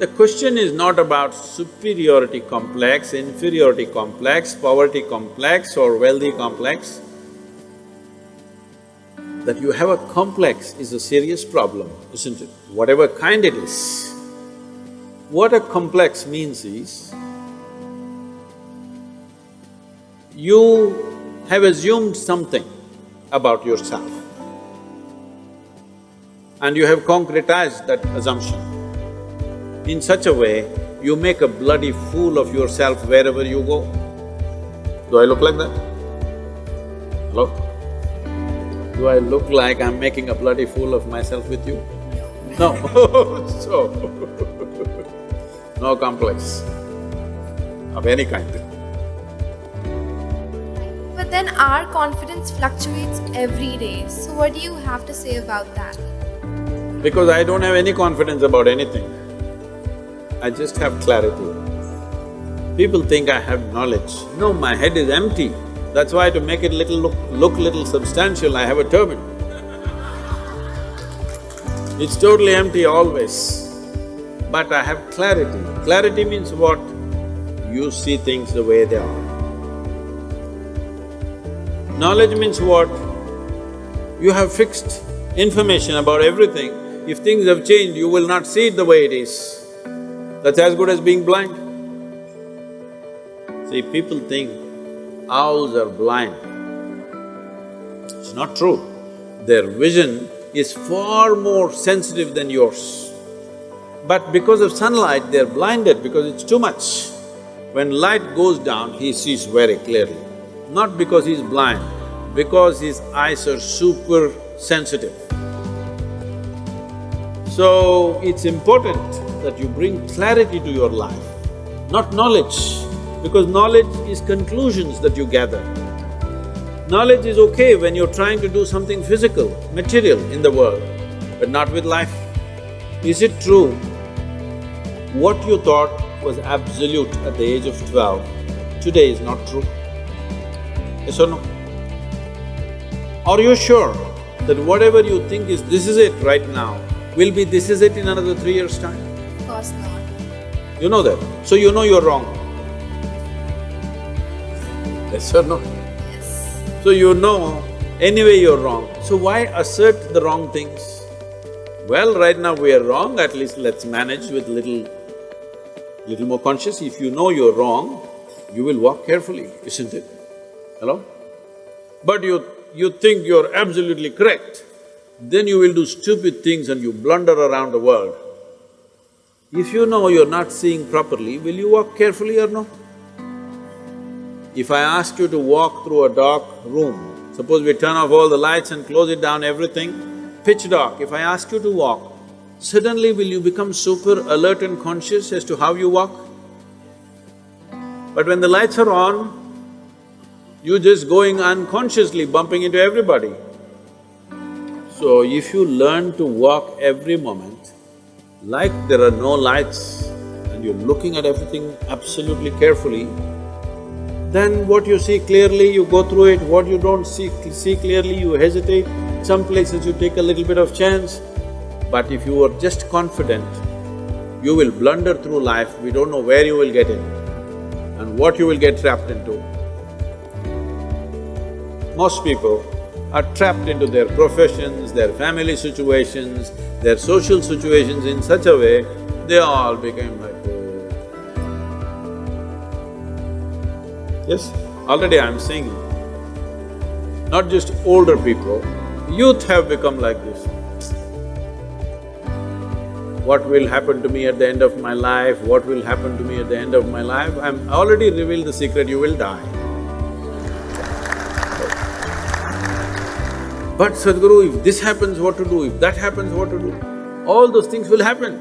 The question is not about superiority complex, inferiority complex, poverty complex or wealthy complex. That you have a complex is a serious problem, isn't it? Whatever kind it is. What a complex means is, you have assumed something about yourself and you have concretized that assumption. In such a way, you make a bloody fool of yourself wherever you go. Do I look like that? Hello? Do I look like I'm making a bloody fool of myself with you? No. So, no complex of any kind. But then our confidence fluctuates every day. So what do you have to say about that? Because I don't have any confidence about anything. I just have clarity. People think I have knowledge. No, my head is empty. That's why to make it look little substantial, I have a turban. It's totally empty always. But I have clarity. Clarity means what? You see things the way they are. Knowledge means what? You have fixed information about everything. If things have changed, you will not see it the way it is. That's as good as being blind. See, people think owls are blind. It's not true. Their vision is far more sensitive than yours. But because of sunlight, they're blinded because it's too much. When light goes down, he sees very clearly. Not because he's blind, because his eyes are super sensitive. So, it's important that you bring clarity to your life, not knowledge, because knowledge is conclusions that you gather. Knowledge is okay when you're trying to do something physical, material in the world, but not with life. Is it true what you thought was absolute at the age of 12, today is not true? Yes or no? Are you sure that whatever you think is this is it right now, will be this is it in another 3 years' time? Of course not. You know that, so you know you're wrong. Yes or no? Yes. So you know anyway you're wrong, so why assert the wrong things? Well, right now we are wrong, at least let's manage with little more conscious. If you know you're wrong, you will walk carefully, isn't it? Hello? But you think you're absolutely correct, then you will do stupid things and you blunder around the world. If you know you're not seeing properly, will you walk carefully or no? If I ask you to walk through a dark room, suppose we turn off all the lights and close it down, everything, pitch dark, if I ask you to walk, suddenly will you become super alert and conscious as to how you walk? But when the lights are on, you're just going unconsciously, bumping into everybody. So if you learn to walk every moment, like there are no lights and you're looking at everything absolutely carefully, then what you see clearly, you go through it, what you don't see clearly, you hesitate. Some places you take a little bit of chance. But if you are just confident, you will blunder through life, we don't know where you will get in and what you will get trapped into. Most people are trapped into their professions, their family situations, their social situations in such a way, they all became like, yes, already I'm saying, not just older people, youth have become like this. What will happen to me at the end of my life? What will happen to me at the end of my life? I'm already revealed the secret, you will die. But Sadhguru, if this happens, what to do? If that happens, what to do? All those things will happen.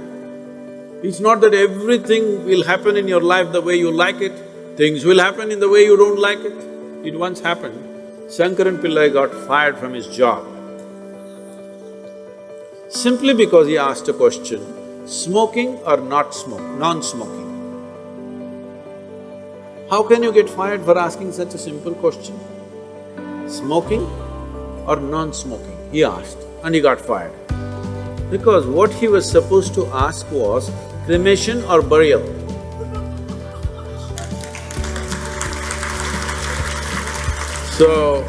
It's not that everything will happen in your life the way you like it. Things will happen in the way you don't like it. It once happened, Shankaran Pillai got fired from his job simply because he asked a question, smoking or non-smoking? How can you get fired for asking such a simple question? Smoking or non-smoking? He asked and he got fired. Because what he was supposed to ask was cremation or burial. So,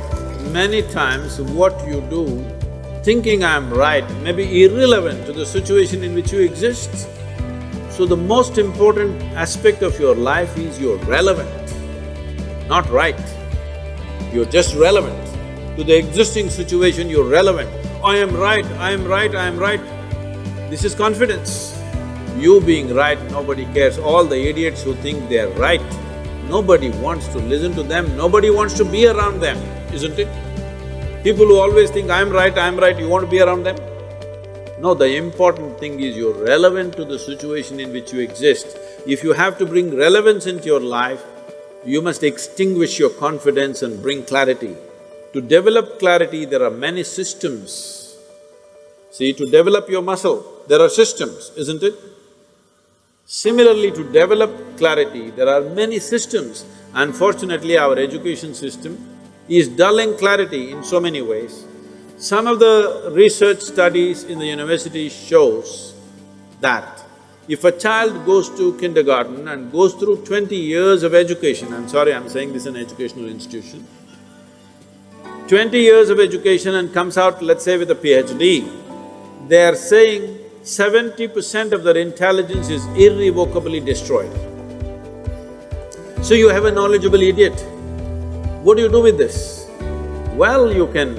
many times what you do, thinking I'm right, may be irrelevant to the situation in which you exist. So the most important aspect of your life is you're relevant, not right. You're just relevant. To the existing situation, you're relevant. I am right, I am right, I am right. This is confidence. You being right, nobody cares. All the idiots who think they're right, nobody wants to listen to them, nobody wants to be around them, isn't it? People who always think, I'm right, you want to be around them? No, the important thing is you're relevant to the situation in which you exist. If you have to bring relevance into your life, you must extinguish your confidence and bring clarity. To develop clarity, there are many systems. See, to develop your muscle, there are systems, isn't it? Similarly, to develop clarity, there are many systems. Unfortunately, our education system is dulling clarity in so many ways. Some of the research studies in the university shows that if a child goes to kindergarten and goes through 20 years of education, I'm sorry, I'm saying this in an educational institution, 20 years of education and comes out, let's say, with a PhD, they are saying 70% of their intelligence is irrevocably destroyed. So you have a knowledgeable idiot. What do you do with this? Well, you can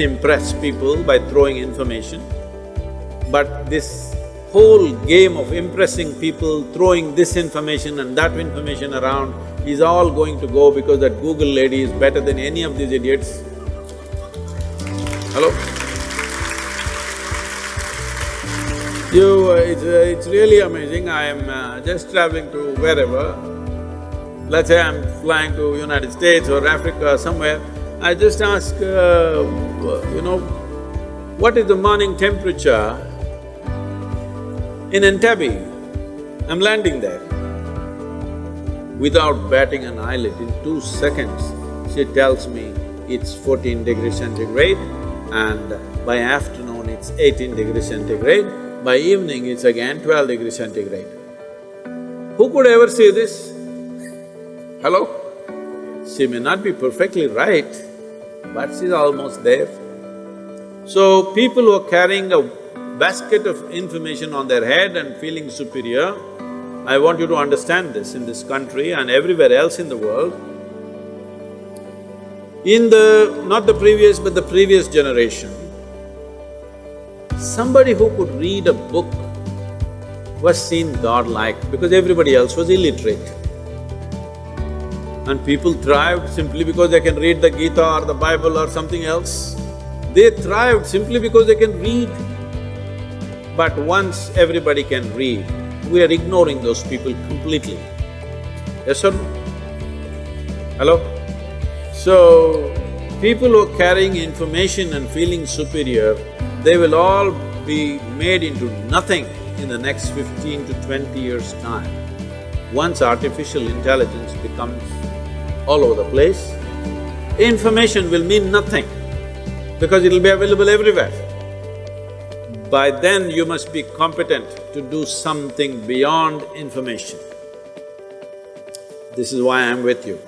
impress people by throwing information, but this whole game of impressing people, throwing this information and that information around is all going to go because that Google lady is better than any of these idiots. Hello? It's really amazing. I am just traveling to wherever. Let's say I'm flying to United States or Africa or somewhere, I just ask, what is the morning temperature in Entebbe? I'm landing there. Without batting an eyelid, in 2 seconds, she tells me it's 14 degrees centigrade and by afternoon it's 18 degrees centigrade, by evening it's again 12 degrees centigrade. Who could ever say this? Hello? She may not be perfectly right, but she's almost there. So, people who are carrying a basket of information on their head and feeling superior, I want you to understand this in this country and everywhere else in the world. In not the previous but the previous generation, somebody who could read a book was seen godlike because everybody else was illiterate. And people thrived simply because they can read the Gita or the Bible or something else. They thrived simply because they can read. But once everybody can read, we are ignoring those people completely. Yes or no? Hello? So, people who are carrying information and feeling superior, they will all be made into nothing in the next 15 to 20 years' time. Once artificial intelligence becomes all over the place, information will mean nothing because it'll be available everywhere. By then, you must be competent to do something beyond information. This is why I'm with you.